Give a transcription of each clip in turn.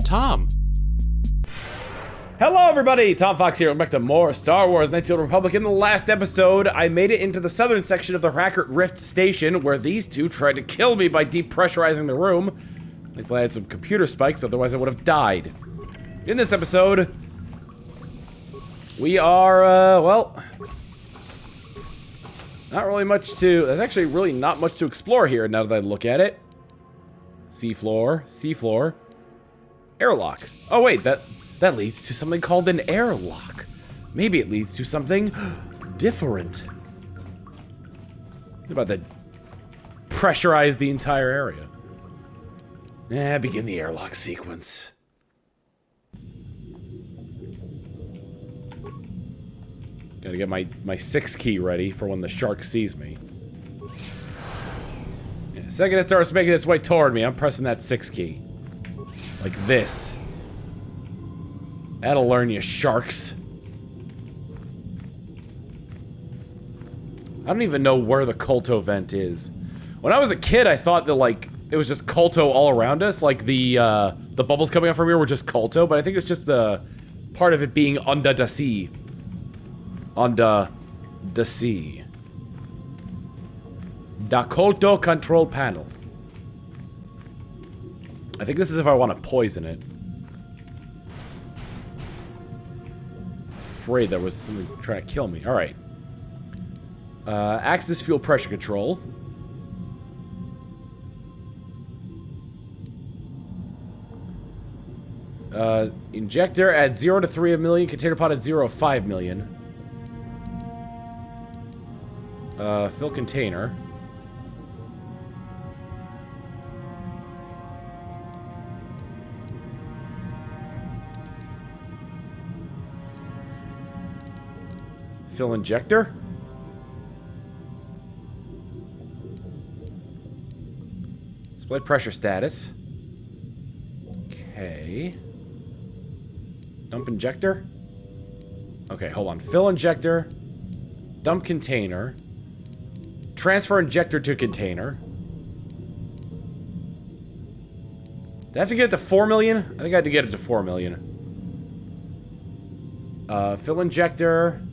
Tom. Hello everybody, Tom Fawkes here. Welcome back to more Star Wars Knights of the Republic. In the last episode, I made it into the southern section of the Racket Rift Station, where these two tried to kill me by depressurizing the room. Thankfully I had some computer spikes, otherwise I would have died. In this episode, we are, well, not really much to, there's actually really not much to explore here now that I look at it. Seafloor, airlock. Oh wait, that leads to something called an airlock. Maybe it leads to something different. What about that? Pressurize the entire area. Begin the airlock sequence. Gotta get my 6 key ready for when the shark sees me. The second it starts making its way toward me, I'm pressing that 6 key. Like this. That'll learn you, sharks. I don't even know where the kolto vent is. When I was a kid, I thought that, like, it was just kolto all around us. Like, the bubbles coming out from here were just kolto, but I think it's just the part of it being under the sea. Under the sea. The kolto control panel. I think this is if I want to poison it. Afraid there was somebody trying to kill me. All right. Axis fuel pressure control. Injector at 0 to 3 million. Container pod at 0 to 5 million. Fill container. Fill injector. Display pressure status. Okay. Dump injector. Okay, hold on. Fill injector. Dump container. Transfer injector to container. Did I have to get it to 4 million? I think I had to get it to 4 million. Fill injector.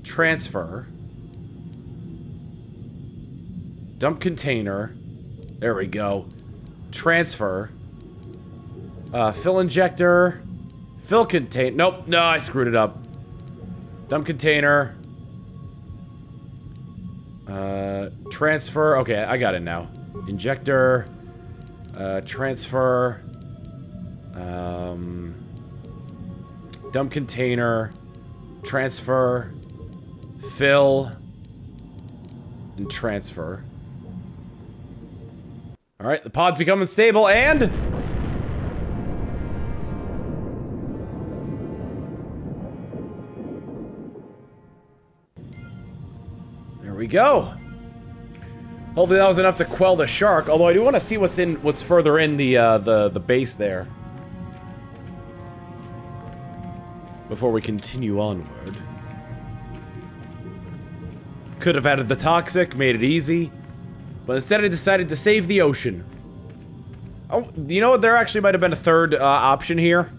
Transfer. Dump container. There we go. Transfer. Fill injector. Fill contain. Nope. No, I screwed it up. Dump container. Transfer. Okay, I got it now. Injector. Transfer. Dump container. Transfer. Fill. And transfer. Alright, the pod's becoming stable and... there we go. Hopefully that was enough to quell the shark, although I do want to see what's further in the base there. Before we continue onward. Could have added the toxic, made it easy. But instead I decided to save the ocean. Oh, you know what? There actually might have been a third option here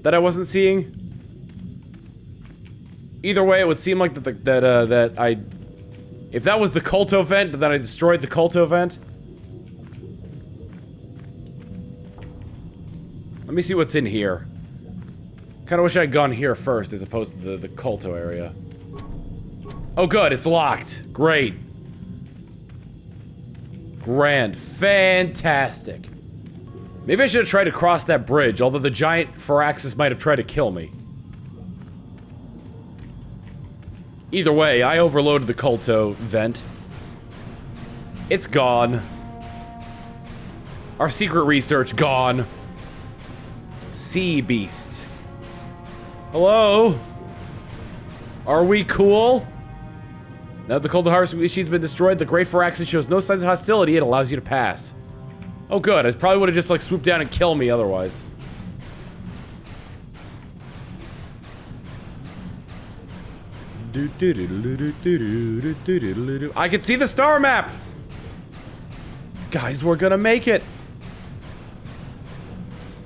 that I wasn't seeing. Either way, it would seem like if that was the kolto vent, then I destroyed the kolto vent. Let me see what's in here. Kinda wish I had gone here first as opposed to the kolto area. Oh good, it's locked. Great. Grand. Fantastic. Maybe I should have tried to cross that bridge, although the giant Firaxis might have tried to kill me. Either way, I overloaded the kolto vent. It's gone. Our secret research gone. Sea beast. Hello? Are we cool? Now that the kolto harvesting machine's been destroyed, the Great Firaxis shows no signs of hostility. It allows you to pass. Oh good, I probably would have just like swooped down and killed me otherwise. I can see the star map! Guys, we're gonna make it!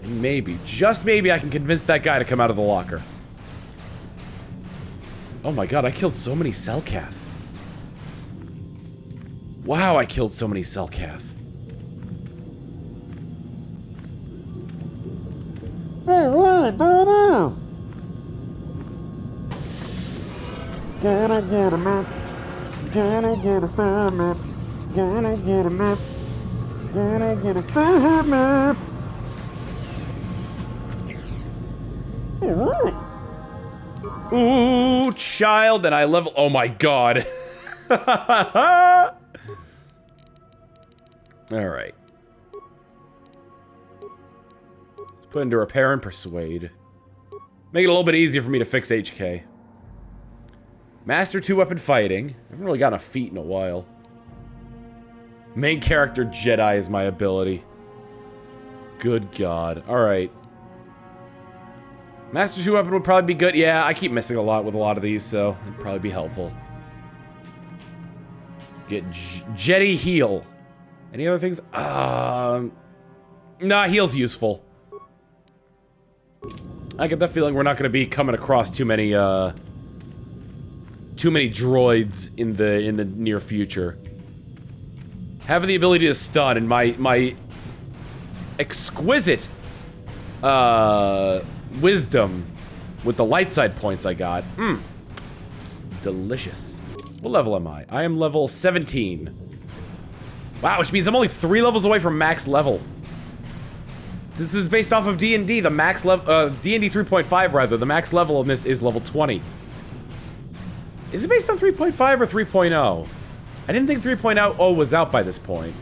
And maybe, just maybe, I can convince that guy to come out of the locker. Oh my god, I killed so many Selkath. Wow, I killed so many Selkath. Alright, that is. Gotta get a map. Gotta get a star map. Gotta get a map. Gotta get a star map. Alright. Ooh, child, and I level. Oh my god. Alright. Let's put into repair and persuade. Make it a little bit easier for me to fix HK. Master 2-weapon fighting. I haven't really gotten a feat in a while. Main character Jedi is my ability. Good god. Alright. Master 2-weapon would probably be good. Yeah, I keep missing a lot with a lot of these, so it'd probably be helpful. Get Jetty heal. Any other things? Nah, heal's useful. I get the feeling we're not going to be coming across too many droids in the near future. Having the ability to stun and my exquisite wisdom with the light side points I got. Delicious. What level am I? I am level 17. Wow, which means I'm only 3 levels away from max level. Since this is based off of D&D, the max level, D&D 3.5 rather, the max level in this is level 20. Is it based on 3.5 or 3.0? I didn't think 3.0 was out by this point.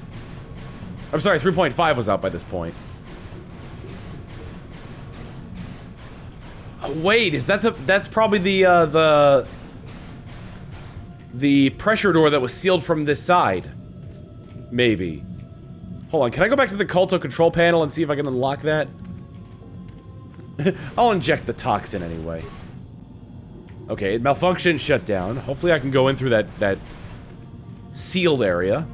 I'm sorry, 3.5 was out by this point. Oh, wait, is that that's probably the pressure door that was sealed from this side. Maybe. Hold on, can I go back to the kolto control panel and see if I can unlock that? I'll inject the toxin anyway. Okay, it malfunctioned, shut down. Hopefully I can go in through that sealed area.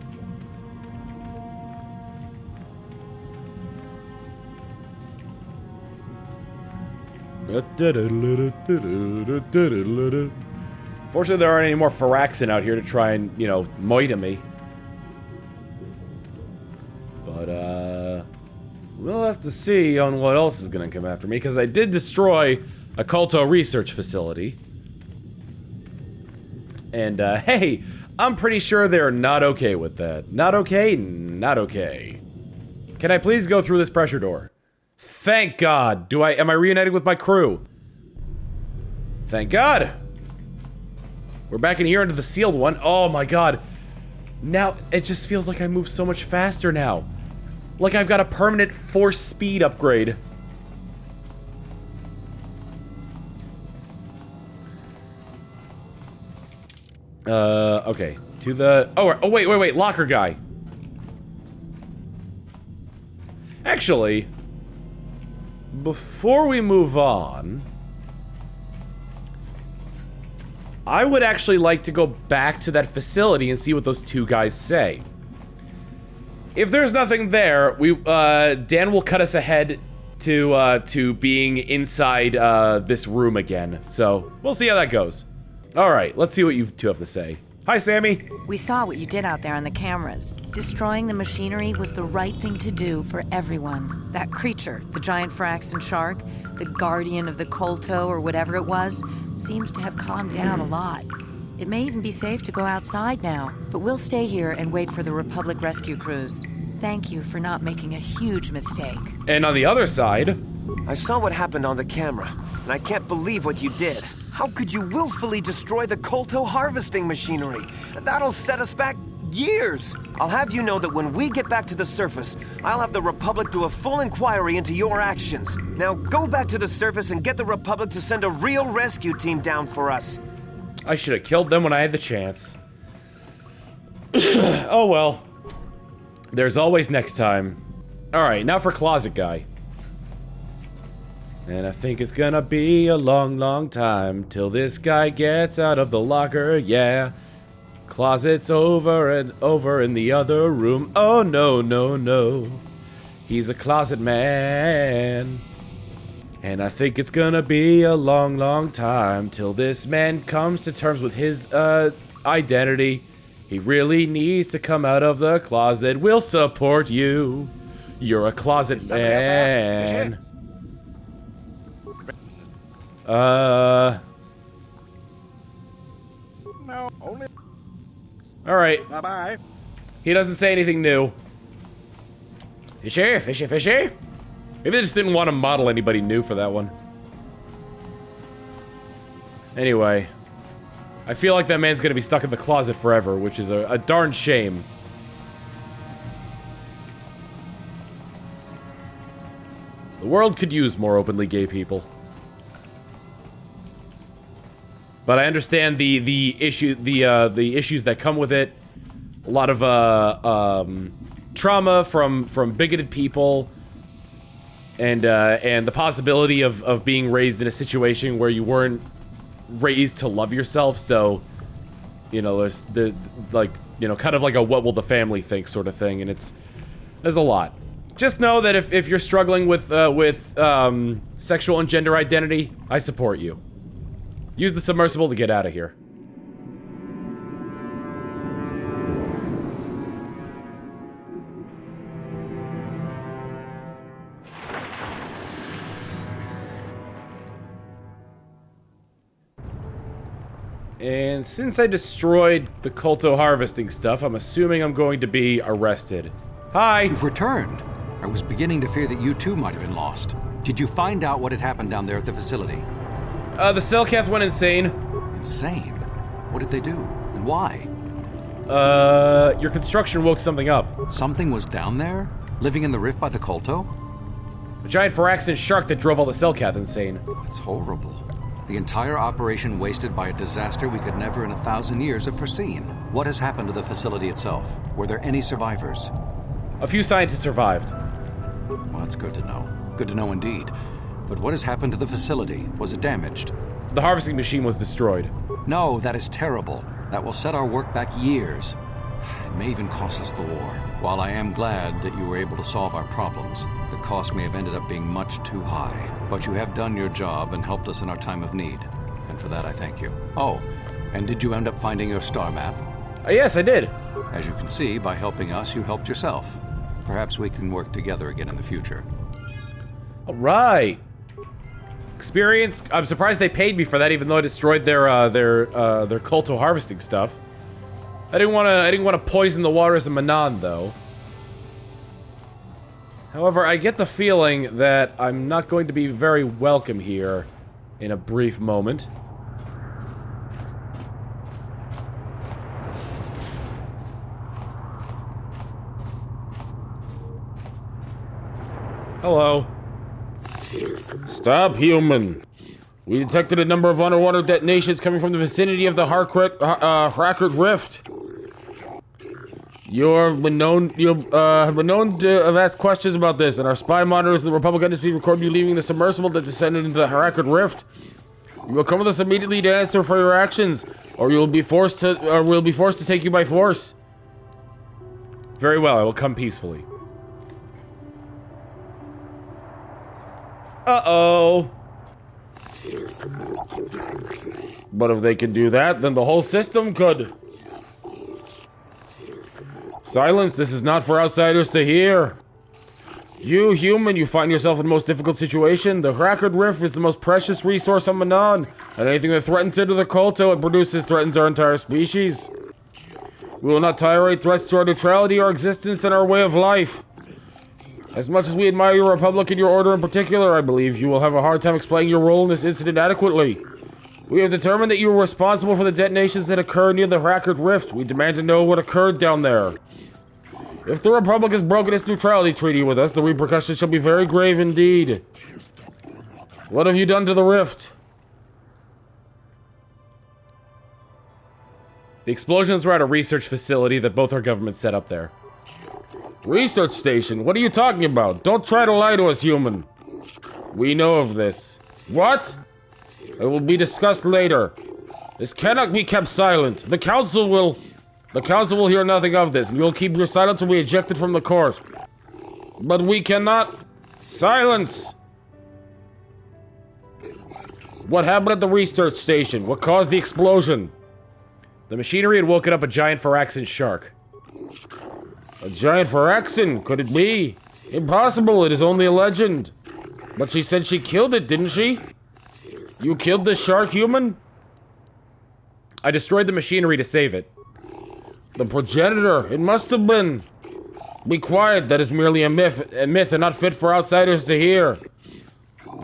Fortunately, there aren't any more Fawkes out here to try and, you know, moita me. But, we'll have to see on what else is gonna come after me, because I did destroy a kolto research facility. And, hey, I'm pretty sure they're not okay with that. Not okay, not okay. Can I please go through this pressure door? Thank God! Am I reunited with my crew? Thank God! We're back in here into the sealed one. Oh my god. Now, it just feels like I move so much faster now. Like I've got a permanent force speed upgrade. Okay. To the... Oh, wait, locker guy. Actually, before we move on, I would actually like to go back to that facility and see what those two guys say. If there's nothing there, Dan will cut us ahead to being inside this room again. So we'll see how that goes. All right, let's see what you two have to say. Hi, Sammy. We saw what you did out there on the cameras. Destroying the machinery was the right thing to do for everyone. That creature, the giant Fawkes shark, the guardian of the kolto or whatever it was, seems to have calmed down a lot. It may even be safe to go outside now, but we'll stay here and wait for the Republic rescue crews. Thank you for not making a huge mistake. And on the other side... I saw what happened on the camera, and I can't believe what you did. How could you willfully destroy the kolto harvesting machinery? That'll set us back years. I'll have you know that when we get back to the surface, I'll have the Republic do a full inquiry into your actions. Now go back to the surface and get the Republic to send a real rescue team down for us. I should have killed them when I had the chance. Oh well. There's always next time. Alright, now for Closet Guy. And I think it's gonna be a long, long time till this guy gets out of the locker, yeah. Closet's over and over in the other room. Oh no, no, no. He's a closet man. And I think it's gonna be a long, long time till this man comes to terms with his, identity. He really needs to come out of the closet. We'll support you. You're a closet man. No, only. Alright. Bye-bye. He doesn't say anything new. Fishy, fishy, fishy. Maybe they just didn't want to model anybody new for that one. Anyway. I feel like that man's gonna be stuck in the closet forever, which is a darn shame. The world could use more openly gay people. But I understand the issues that come with it. A lot of trauma from bigoted people, and the possibility of being raised in a situation where you weren't raised to love yourself. So, you know, there's like, you know, kind of like a what will the family think sort of thing, and there's a lot. Just know that if you're struggling with sexual and gender identity, I support you. Use the submersible to get out of here. And since I destroyed the kolto harvesting stuff, I'm assuming I'm going to be arrested. Hi! You've returned. I was beginning to fear that you too might have been lost. Did you find out what had happened down there at the facility? The Cellcath went insane. Insane? What did they do? And why? Your construction woke something up. Something was down there? Living in the rift by the kolto? A giant Fawkes shark that drove all the Cellcath insane. That's horrible. The entire operation wasted by a disaster we could never in 1,000 years have foreseen. What has happened to the facility itself? Were there any survivors? A few scientists survived. Well, that's good to know. Good to know indeed. But what has happened to the facility? Was it damaged? The harvesting machine was destroyed. No, that is terrible. That will set our work back years. It may even cost us the war. While I am glad that you were able to solve our problems, the cost may have ended up being much too high. But you have done your job and helped us in our time of need. And for that, I thank you. Oh, and did you end up finding your star map? Yes, I did. As you can see, by helping us, you helped yourself. Perhaps we can work together again in the future. All right. Experience. I'm surprised they paid me for that, even though I destroyed their kolto harvesting stuff. I didn't want to poison the waters of Manan, though. However, I get the feeling that I'm not going to be very welcome here in a brief moment. Hello. Stop, human. We detected a number of underwater detonations coming from the vicinity of the Racket Rift. You've been known to have asked questions about this, and our spy monitors in the Republic Embassy recorded you leaving the submersible that descended into the Racket Rift. You will come with us immediately to answer for your actions, or we'll be forced to take you by force. Very well, I will come peacefully. Uh-oh. But if they can do that, then the whole system could. Silence, this is not for outsiders to hear. You, human, you find yourself in the most difficult situation. The Racket Rift is the most precious resource on Manan, and anything that threatens it or the kolto it produces threatens our entire species. We will not tolerate threats to our neutrality, our existence, and our way of life. As much as we admire your republic and your order in particular, I believe you will have a hard time explaining your role in this incident adequately. We have determined that you were responsible for the detonations that occurred near the Racket Rift. We demand to know what occurred down there. If the Republic has broken its neutrality treaty with us, the repercussions shall be very grave indeed. What have you done to the rift? The explosions were at a research facility that both our governments set up there. Research station? What are you talking about? Don't try to lie to us, human. We know of this. What? It will be discussed later. This cannot be kept silent. The council will hear nothing of this, and you'll keep your silence or be ejected from the court. But we cannot. Silence! What happened at the research station? What caused the explosion? The machinery had woken up a giant Phyraxan shark. A giant Phyraxan? Could it be? Impossible, it is only a legend. But she said she killed it, didn't she? You killed this shark, human? I destroyed the machinery to save it. The progenitor, it must have been. Be quiet, that is merely a myth and not fit for outsiders to hear.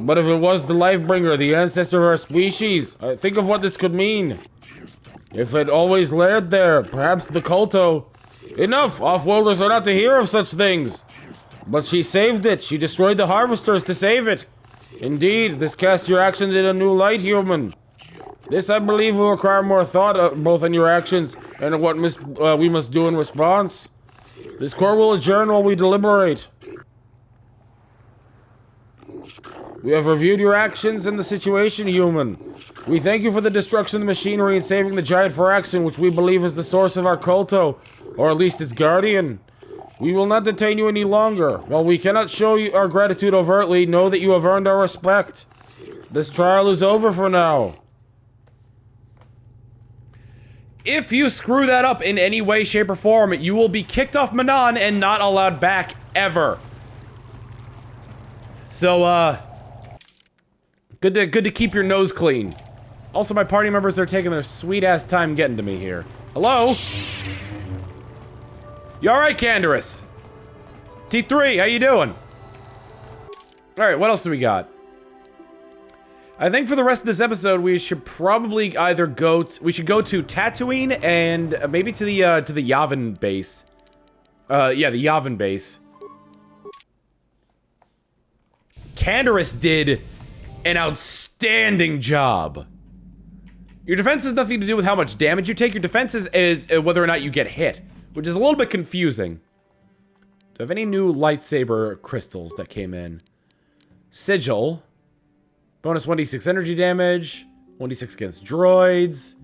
But if it was the Lifebringer, the ancestor of our species, think of what this could mean. If it always laired there, perhaps the kolto. Enough! Off-worlders are not to hear of such things. But she saved it. She destroyed the harvesters to save it. Indeed, this casts your actions in a new light, human. This, I believe, will require more thought, both on your actions and what we must do in response. This court will adjourn while we deliberate. We have reviewed your actions and the situation, human. We thank you for the destruction of the machinery and saving the giant Phyraxan, which we believe is the source of our kolto, or at least its guardian. We will not detain you any longer. While we cannot show you our gratitude overtly, know that you have earned our respect. This trial is over for now. If you screw that up in any way, shape, or form, you will be kicked off Manon and not allowed back, ever. So, good to keep your nose clean. Also, my party members are taking their sweet-ass time getting to me here. Hello? You alright, Canderous? T3, how you doing? Alright, what else do we got? I think for the rest of this episode, we should probably either we should go to Tatooine and maybe to the Yavin base. Yeah, the Yavin base. Canderous did an outstanding job. Your defense has nothing to do with how much damage you take. Your defense is whether or not you get hit, which is a little bit confusing. Do I have any new lightsaber crystals that came in? Sigil. Bonus 1d6 energy damage. 1d6 against droids.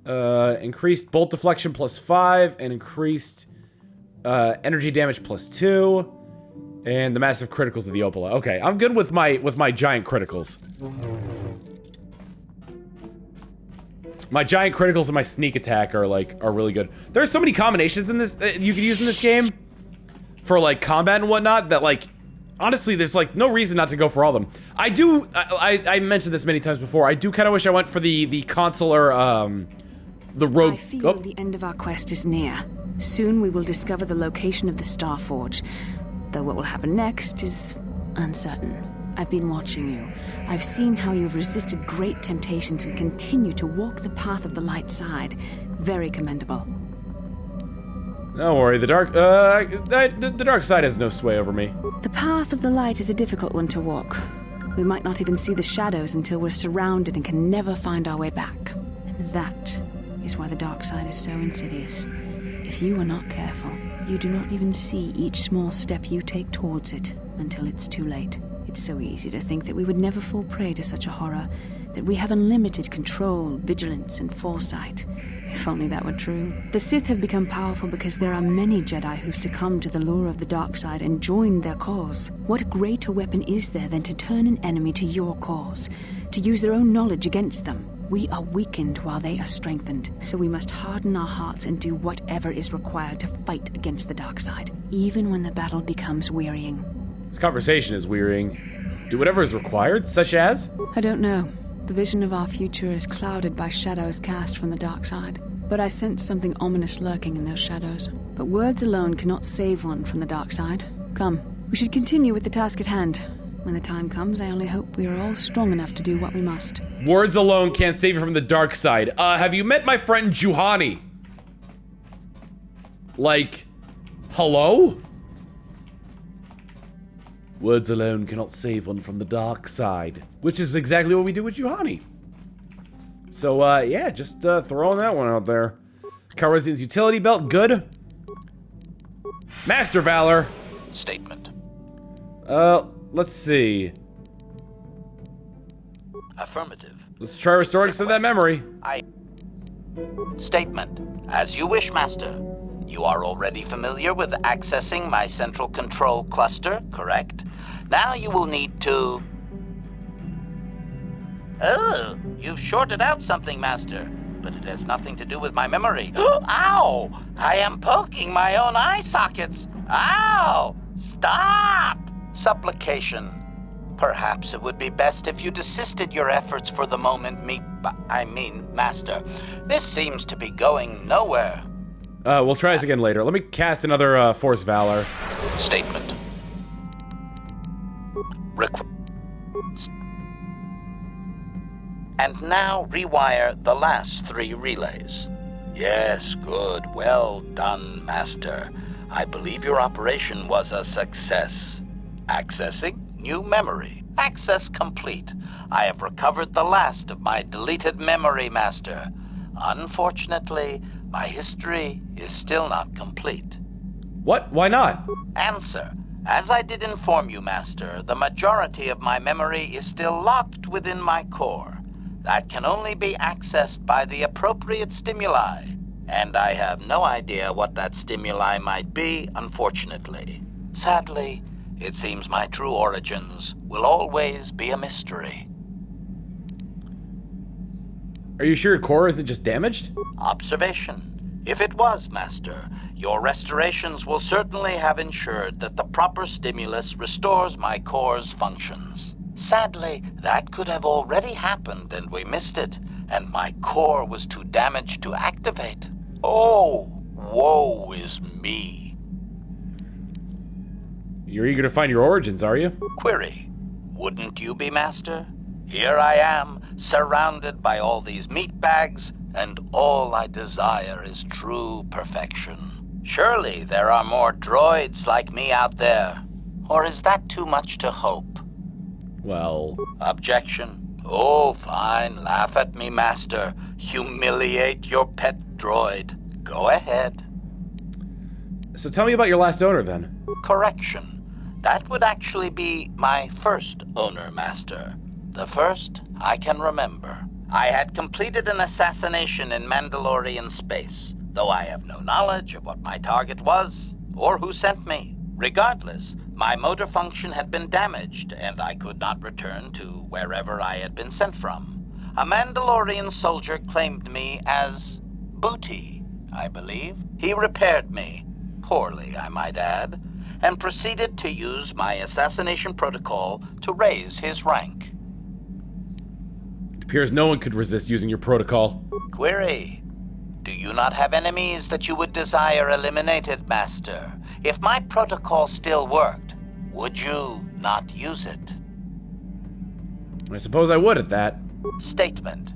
Increased bolt deflection +5. And increased energy damage +2. And the massive criticals of the Opala. Okay, I'm good with my giant criticals. My giant criticals and my sneak attack are really good. There's so many combinations in this you could use in this game for like combat and whatnot that honestly there's no reason not to go for all of them. I mentioned this many times before. I do kind of wish I went for the consular the rogue. I feel the end of our quest is near. Soon we will discover the location of the Starforge. Though what will happen next is uncertain. I've been watching you. I've seen how you've resisted great temptations and continue to walk the path of the light side. Very commendable. Don't worry, the dark side has no sway over me. The path of the light is a difficult one to walk. We might not even see the shadows until we're surrounded and can never find our way back. And that is why the dark side is so insidious. If you are not careful, you do not even see each small step you take towards it until it's too late. It's so easy to think that we would never fall prey to such a horror, that we have unlimited control, vigilance, and foresight. If only that were true. The Sith have become powerful because there are many Jedi who've succumbed to the lure of the dark side and joined their cause. What greater weapon is there than to turn an enemy to your cause, to use their own knowledge against them? We are weakened while they are strengthened, so we must harden our hearts and do whatever is required to fight against the dark side, even when the battle becomes wearying. This conversation is wearying. Do whatever is required, such as? I don't know. The vision of our future is clouded by shadows cast from the dark side. But I sense something ominous lurking in those shadows. But words alone cannot save one from the dark side. Come, we should continue with the task at hand. When the time comes, I only hope we are all strong enough to do what we must. Words alone can't save you from the dark side. Have you met my friend Juhani? Hello? Words alone cannot save one from the dark side. Which is exactly what we do with Juhani. So, yeah, just throwing that one out there. Calrissian's utility belt, good. Master Valor. Statement. Let's see. Affirmative. Let's try restoring some of that memory. Statement. As you wish, Master. You are already familiar with accessing my central control cluster, correct? Now you will need to... Oh, you've shorted out something, Master. But it has nothing to do with my memory. Ow! I am poking my own eye sockets. Ow! Stop! Supplication. Perhaps it would be best if you desisted your efforts for the moment, Master. This seems to be going nowhere. We'll try this again later. Let me cast another, Force Valor. Statement. And now rewire the last 3 relays. Yes, good. Well done, Master. I believe your operation was a success. Accessing new memory. Access complete. I have recovered the last of my deleted memory, Master. Unfortunately, my history is still not complete. What? Why not? Answer. As I did inform you, Master, the majority of my memory is still locked within my core. That can only be accessed by the appropriate stimuli. And I have no idea what that stimuli might be, unfortunately. Sadly, it seems my true origins will always be a mystery. Are you sure your core isn't just damaged? Observation. If it was, Master, your restorations will certainly have ensured that the proper stimulus restores my core's functions. Sadly, that could have already happened and we missed it, and my core was too damaged to activate. Oh, woe is me. You're eager to find your origins, are you? Query. Wouldn't you be, Master? Here I am, surrounded by all these meat bags, and all I desire is true perfection. Surely there are more droids like me out there. Or is that too much to hope? Well... Objection. Oh, fine. Laugh at me, Master. Humiliate your pet droid. Go ahead. So tell me about your last owner, then. Correction. That would actually be my first owner, Master. The first I can remember. I had completed an assassination in Mandalorian space, though I have no knowledge of what my target was, or who sent me. Regardless, my motor function had been damaged, and I could not return to wherever I had been sent from. A Mandalorian soldier claimed me as booty, I believe. He repaired me, poorly I might add, and proceeded to use my assassination protocol to raise his rank. It appears no one could resist using your protocol. Query. Do you not have enemies that you would desire eliminated, Master? If my protocol still worked, would you not use it? I suppose I would at that. Statement.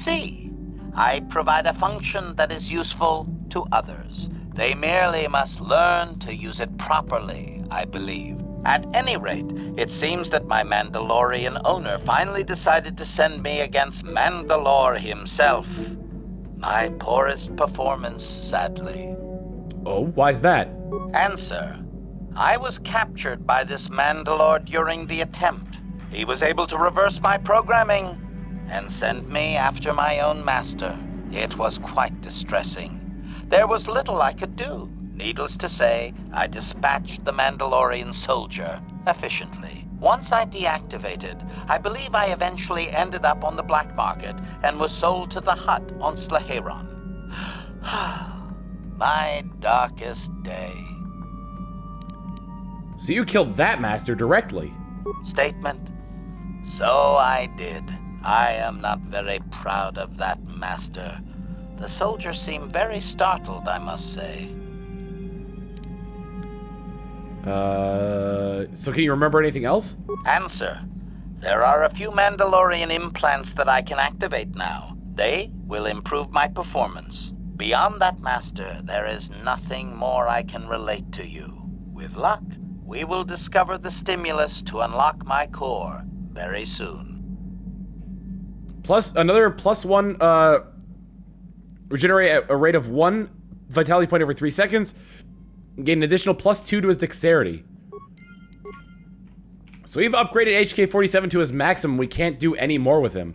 C. I provide a function that is useful to others. They merely must learn to use it properly, I believe. At any rate, it seems that my Mandalorian owner finally decided to send me against Mandalore himself. My poorest performance, sadly. Oh, why's that? Answer. I was captured by this Mandalore during the attempt. He was able to reverse my programming and send me after my own master. It was quite distressing. There was little I could do. Needless to say, I dispatched the Mandalorian soldier efficiently. Once I deactivated, I believe I eventually ended up on the black market and was sold to the Hutt on Slaheron. My darkest day. So you killed that master directly? Statement. So I did. I am not very proud of that, Master. The soldier seemed very startled, I must say. So can you remember anything else? Answer. There are a few Mandalorian implants that I can activate now. They will improve my performance. Beyond that, Master, there is nothing more I can relate to you. With luck, we will discover the stimulus to unlock my core very soon. Plus, another +1, regenerate at a rate of 1 vitality point every 3 seconds. Gain an additional +2 to his dexterity. So we've upgraded HK-47 to his maximum. We can't do any more with him.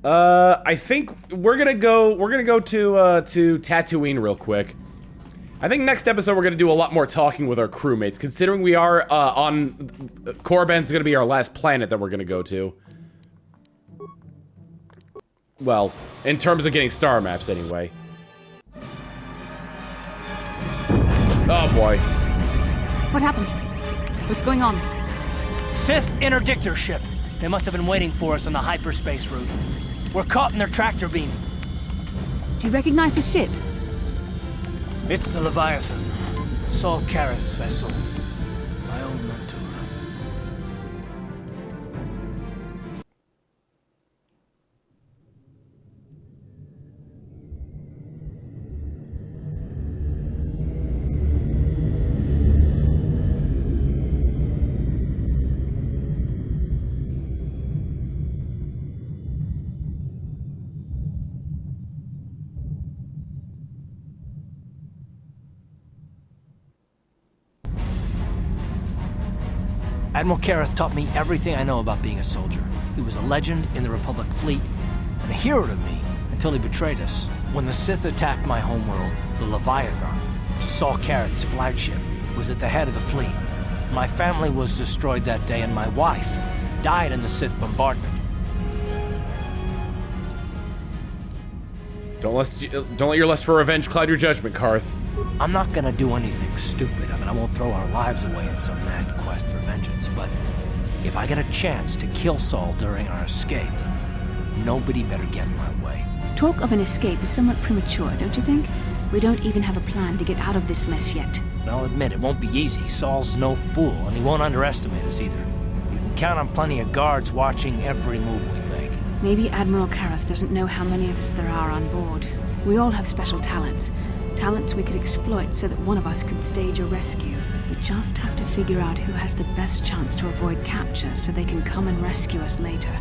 I think we're gonna go to Tatooine real quick. I think next episode we're gonna do a lot more talking with our crewmates, considering we are on Korriban's gonna be our last planet that we're gonna go to. Well, in terms of getting star maps, anyway. Oh boy. What happened? What's going on? Sith interdictor ship. They must have been waiting for us on the hyperspace route. We're caught in their tractor beam. Do you recognize the ship? It's the Leviathan. Saul Karath's vessel. My old mentor. Admiral Karath taught me everything I know about being a soldier. He was a legend in the Republic fleet, and a hero to me until he betrayed us. When the Sith attacked my homeworld, the Leviathan, Saul Karath's flagship, was at the head of the fleet. My family was destroyed that day, and my wife died in the Sith bombardment. Don't let your lust for revenge cloud your judgment, Karath. I'm not gonna do anything stupid. I won't throw our lives away in some mad quest for vengeance, but if I get a chance to kill Saul during our escape, nobody better get in my way. Talk of an escape is somewhat premature, don't you think? We don't even have a plan to get out of this mess yet. I'll admit, it won't be easy. Saul's no fool, and he won't underestimate us either. You can count on plenty of guards watching every move we make. Maybe Admiral Karath doesn't know how many of us there are on board. We all have special talents. Talents we could exploit so that one of us could stage a rescue. We just have to figure out who has the best chance to avoid capture so they can come and rescue us later.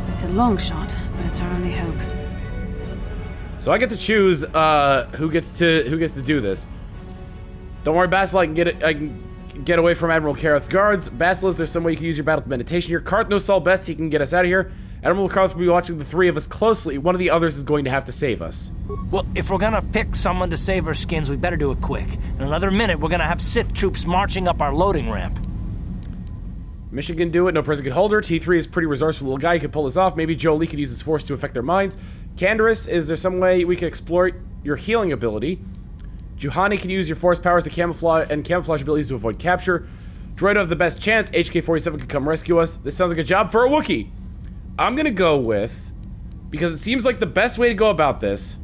It's a long shot, but it's our only hope. So I get to choose who gets to do this. Don't worry, Basil, I can get away from Admiral Karath's guards. Basil, is there some way you can use your battle meditation here? Karath knows Saul best, he can get us out of here. Admiral Karath will be watching the three of us closely. One of the others is going to have to save us. Well, if we're gonna pick someone to save our skins, we better do it quick. In another minute, we're gonna have Sith troops marching up our loading ramp. Mission can do it, no prison can hold her. T3 is a pretty resourceful little guy, he can pull this off. Maybe Jolee could use his force to affect their minds. Canderous, is there some way we can exploit your healing ability? Juhani can use your force powers to camouflage abilities to avoid capture. Droido have the best chance. HK-47 could come rescue us. This sounds like a job for a Wookiee. I'm gonna go with, because it seems like the best way to go about this,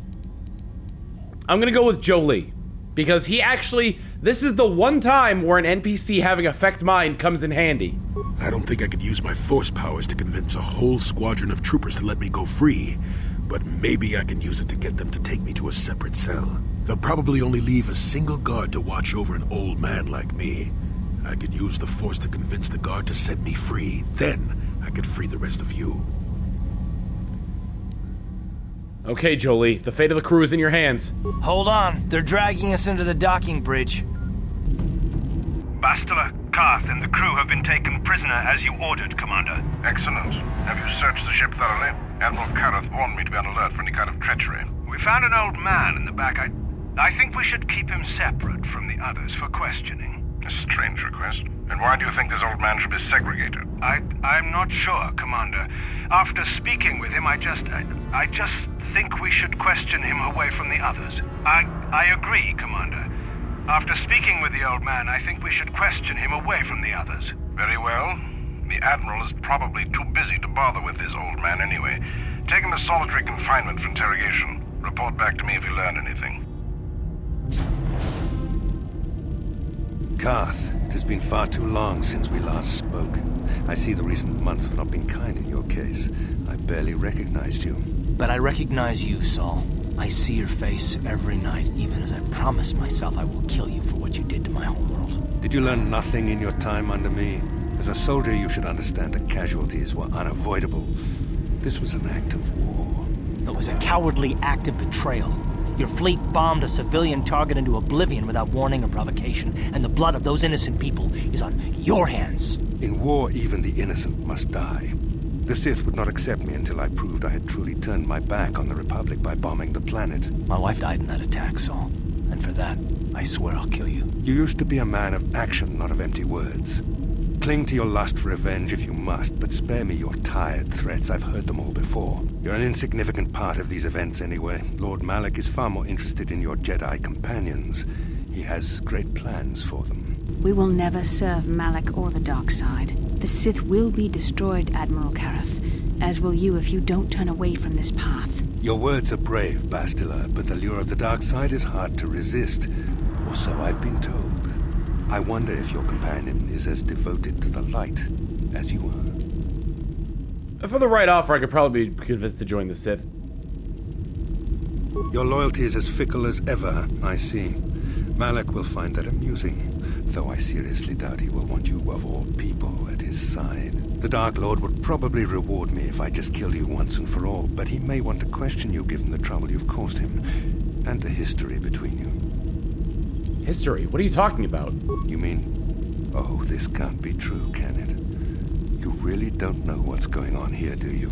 I'm gonna go with Jolee. Because he actually, this is the one time where an NPC having affect mind comes in handy. I don't think I could use my force powers to convince a whole squadron of troopers to let me go free, but maybe I can use it to get them to take me to a separate cell. They'll probably only leave a single guard to watch over an old man like me. I could use the force to convince the guard to set me free. Then I could free the rest of you. Okay, Jolee, the fate of the crew is in your hands. Hold on, they're dragging us into the docking bridge. Bastila, Karath, and the crew have been taken prisoner as you ordered, Commander. Excellent. Have you searched the ship thoroughly? Admiral Karath warned me to be on alert for any kind of treachery. We found an old man in the back. I think we should keep him separate from the others for questioning. A strange request. And why do you think this old man should be segregated? I'm not sure, Commander. After speaking with him, I just think we should question him away from the others. I agree, Commander. After speaking with the old man, I think we should question him away from the others. Very well. The Admiral is probably too busy to bother with this old man anyway. Take him to solitary confinement for interrogation. Report back to me if you learn anything. Karath, it has been far too long since we last spoke. I see the recent months have not been kind in your case. I barely recognized you. But I recognize you, Saul. I see your face every night, even as I promised myself I will kill you for what you did to my homeworld. Did you learn nothing in your time under me? As a soldier, you should understand that casualties were unavoidable. This was an act of war. It was a cowardly act of betrayal. Your fleet bombed a civilian target into oblivion without warning or provocation, and the blood of those innocent people is on your hands. In war, even the innocent must die. The Sith would not accept me until I proved I had truly turned my back on the Republic by bombing the planet. My wife died in that attack, Saul. And for that, I swear I'll kill you. You used to be a man of action, not of empty words. Cling to your lust for revenge if you must, but spare me your tired threats. I've heard them all before. You're an insignificant part of these events anyway. Lord Malak is far more interested in your Jedi companions. He has great plans for them. We will never serve Malak or the dark side. The Sith will be destroyed, Admiral Karath, as will you if you don't turn away from this path. Your words are brave, Bastila, but the lure of the dark side is hard to resist. Or so I've been told. I wonder if your companion is as devoted to the light as you are. For the right offer, I could probably be convinced to join the Sith. Your loyalty is as fickle as ever, I see. Malak will find that amusing, though I seriously doubt he will want you of all people at his side. The Dark Lord would probably reward me if I just killed you once and for all, but he may want to question you given the trouble you've caused him, and the history between you. History? What are you talking about? You mean... Oh, this can't be true, can it? You really don't know what's going on here, do you?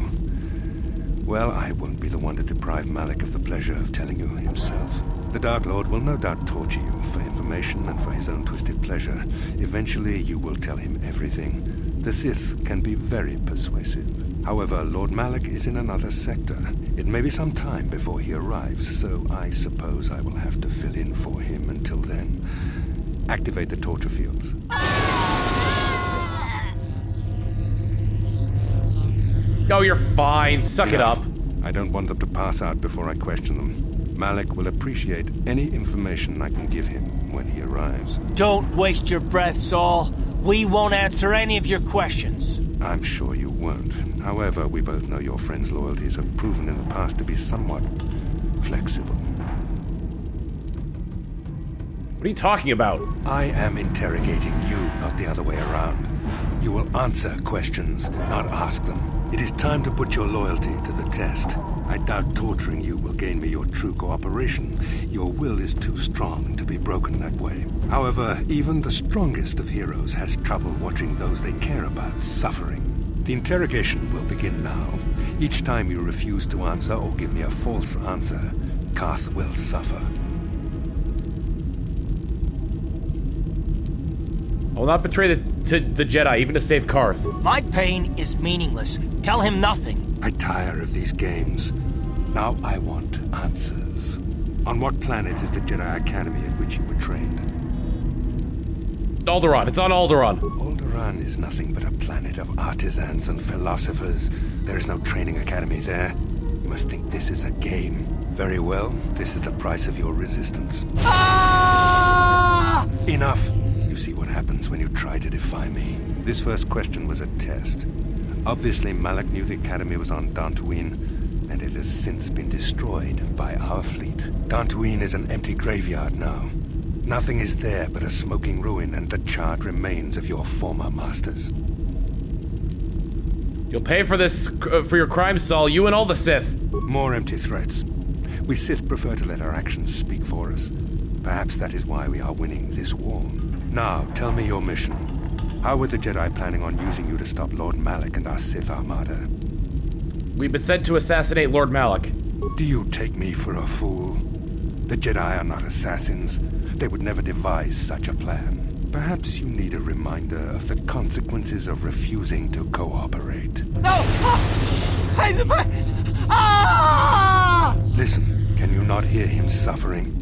Well, I won't be the one to deprive Malak of the pleasure of telling you himself. The Dark Lord will no doubt torture you for information and for his own twisted pleasure. Eventually, you will tell him everything. The Sith can be very persuasive. However, Lord Malak is in another sector. It may be some time before he arrives, so I suppose I will have to fill in for him until then. Activate the torture fields. Oh, you're fine. Suck it up. I don't want them to pass out before I question them. Malak will appreciate any information I can give him when he arrives. Don't waste your breath, Saul. We won't answer any of your questions. I'm sure you won't. However, we both know your friend's loyalties have proven in the past to be somewhat flexible. What are you talking about? I am interrogating you, not the other way around. You will answer questions, not ask them. It is time to put your loyalty to the test. I doubt torturing you will gain me your true cooperation. Your will is too strong to be broken that way. However, even the strongest of heroes has trouble watching those they care about suffering. The interrogation will begin now. Each time you refuse to answer or give me a false answer, Karath will suffer. I will not betray the Jedi, even to save Karath. My pain is meaningless. Tell him nothing. I tire of these games. Now I want answers. On what planet is the Jedi Academy at which you were trained? Alderaan. It's on Alderaan. Alderaan is nothing but a planet of artisans and philosophers. There is no training academy there. You must think this is a game. Very well. This is the price of your resistance. Ah! Enough. You see what happens when you try to defy me. This first question was a test. Obviously, Malak knew the Academy was on Dantooine, and it has since been destroyed by our fleet. Dantooine is an empty graveyard now. Nothing is there but a smoking ruin and the charred remains of your former masters. You'll pay for this, for your crimes, Saul, you and all the Sith. More empty threats. We Sith prefer to let our actions speak for us. Perhaps that is why we are winning this war. Now, tell me your mission. How were the Jedi planning on using you to stop Lord Malak and our Sith Armada? We've been sent to assassinate Lord Malak. Do you take me for a fool? The Jedi are not assassins. They would never devise such a plan. Perhaps you need a reminder of the consequences of refusing to cooperate. No! Ah! Listen, can you not hear him suffering?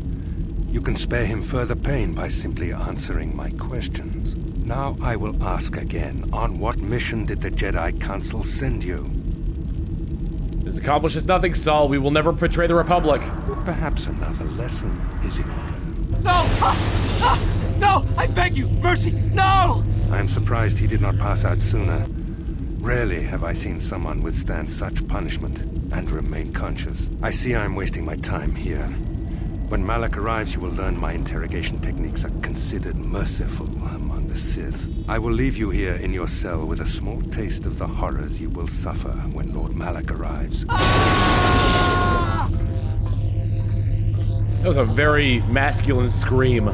You can spare him further pain by simply answering my questions. Now I will ask again, on what mission did the Jedi Council send you? This accomplishes nothing, Saul. We will never betray the Republic. Perhaps another lesson is in order. No! No! I beg you! Mercy! No! I am surprised he did not pass out sooner. Rarely have I seen someone withstand such punishment and remain conscious. I see I am wasting my time here. When Malak arrives, you will learn my interrogation techniques are considered merciful among the Sith. I will leave you here in your cell with a small taste of the horrors you will suffer when Lord Malak arrives. That was a very masculine scream,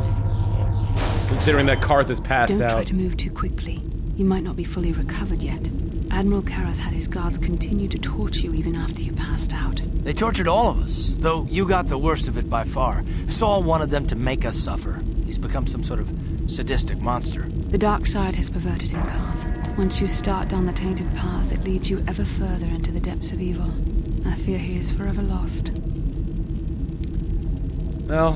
considering that Karath is passed Don't out. try to move too quickly. You might not be fully recovered yet. Admiral Karath had his guards continue to torture you even after you passed out. They tortured all of us, though you got the worst of it by far. Saul wanted them to make us suffer. He's become some sort of sadistic monster. The dark side has perverted him, Karath. Once you start down the tainted path, it leads you ever further into the depths of evil. I fear he is forever lost. Well,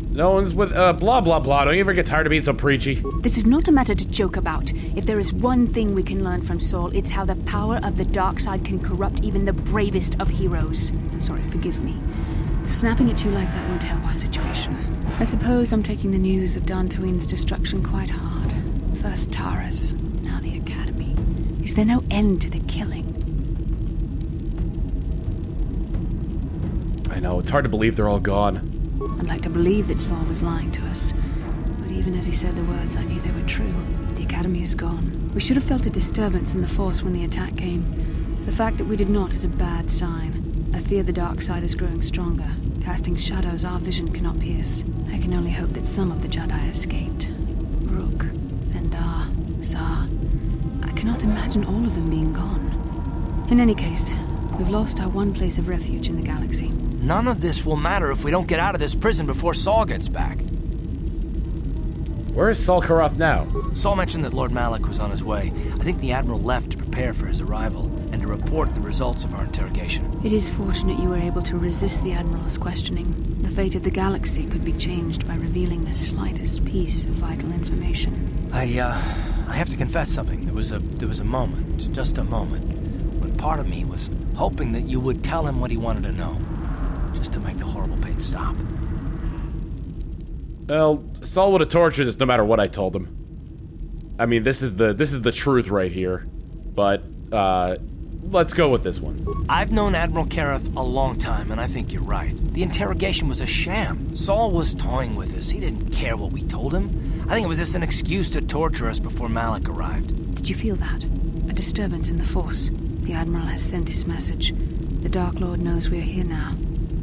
no one's with, blah, blah, blah. Don't you ever get tired of being so preachy? This is not a matter to joke about. If there is one thing we can learn from Saul, it's how the power of the dark side can corrupt even the bravest of heroes. Sorry, forgive me. Snapping at you like that won't help our situation. I suppose I'm taking the news of Dantooine's destruction quite hard. First Tara's, now the Academy. Is there no end to the killing? I know, it's hard to believe they're all gone. I'd like to believe that Saul was lying to us. But even as he said the words, I knew they were true. The Academy is gone. We should have felt a disturbance in the Force when the attack came. The fact that we did not is a bad sign. I fear the dark side is growing stronger, casting shadows our vision cannot pierce. I can only hope that some of the Jedi escaped. Rook, Vendar, Zar. I cannot imagine all of them being gone. In any case, we've lost our one place of refuge in the galaxy. None of this will matter if we don't get out of this prison before Saul gets back. Where is Saul Karath now? Saul mentioned that Lord Malak was on his way. I think the Admiral left to prepare for his arrival and to report the results of our interrogation. It is fortunate you were able to resist the Admiral's questioning. The fate of the galaxy could be changed by revealing the slightest piece of vital information. I have to confess something. There was a moment, just a moment, when part of me was hoping that you would tell him what he wanted to know. Just to make the horrible pain stop. Well, Saul would have tortured us no matter what I told him. I mean, this is the truth right here. But, let's go with this one. I've known Admiral Karath a long time, and I think you're right. The interrogation was a sham. Saul was toying with us. He didn't care what we told him. I think it was just an excuse to torture us before Malak arrived. Did you feel that? A disturbance in the Force. The Admiral has sent his message. The Dark Lord knows we're here now.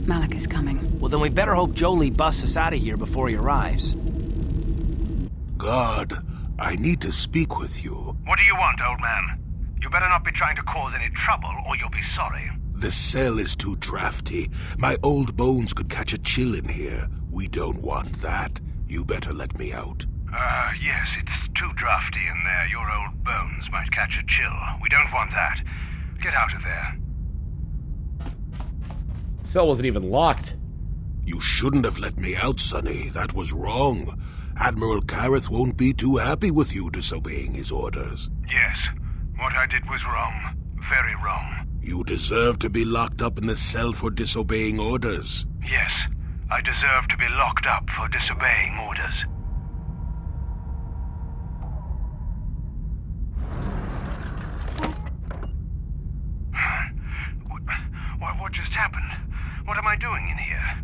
Malak is coming. Well, then we better hope Jolee busts us out of here before he arrives. God, I need to speak with you. What do you want, old man? You better not be trying to cause any trouble, or you'll be sorry. The cell is too drafty. My old bones could catch a chill in here. We don't want that. You better let me out. Yes, it's too drafty in there. Your old bones might catch a chill. We don't want that. Get out of there. Cell wasn't even locked. You shouldn't have let me out, Sonny. That was wrong. Admiral Karath won't be too happy with you disobeying his orders. Yes, what I did was wrong. Very wrong. You deserve to be locked up in the cell for disobeying orders. Yes, I deserve to be locked up for disobeying orders. What just happened? What am I doing in here?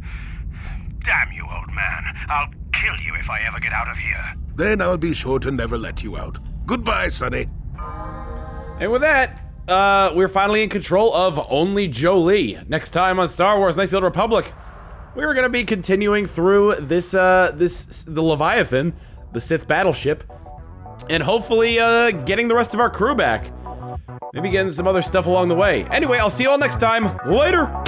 Damn you, old man. I'll kill you if I ever get out of here. Then I'll be sure to never let you out. Goodbye, Sonny. And with that, we're finally in control of only Jolee. Next time on Star Wars Knights of the Old Republic, we're gonna be continuing through the Leviathan, the Sith battleship, and hopefully getting the rest of our crew back. Maybe getting some other stuff along the way. Anyway, I'll see you all next time. Later!